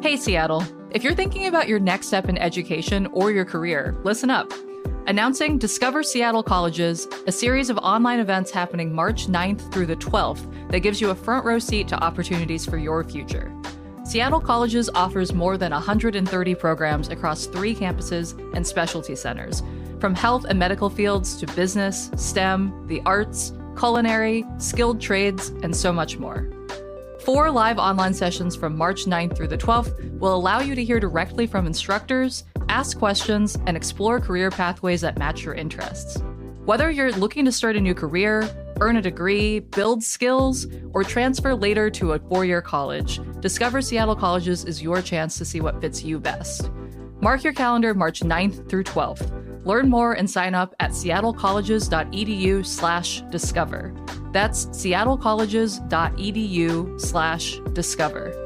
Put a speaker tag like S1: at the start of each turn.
S1: Hey, Seattle. If you're thinking about your next step in education or your career, listen up. Announcing Discover Seattle Colleges, a series of online events happening March 9th through the 12th that gives you a front row seat to opportunities for your future. Seattle Colleges offers more than 130 programs across 3 campuses and specialty centers, from health and medical fields to business, STEM, the arts, culinary, skilled trades, and so much more. 4 live online sessions from March 9th through the 12th will allow you to hear directly from instructors, ask questions, and explore career pathways that match your interests. Whether you're looking to start a new career, earn a degree, build skills, or transfer later to a 4-year college, Discover Seattle Colleges is your chance to see what fits you best. Mark your calendar March 9th through 12th. Learn more and sign up at seattlecolleges.edu/discover. That's seattlecolleges.edu/discover.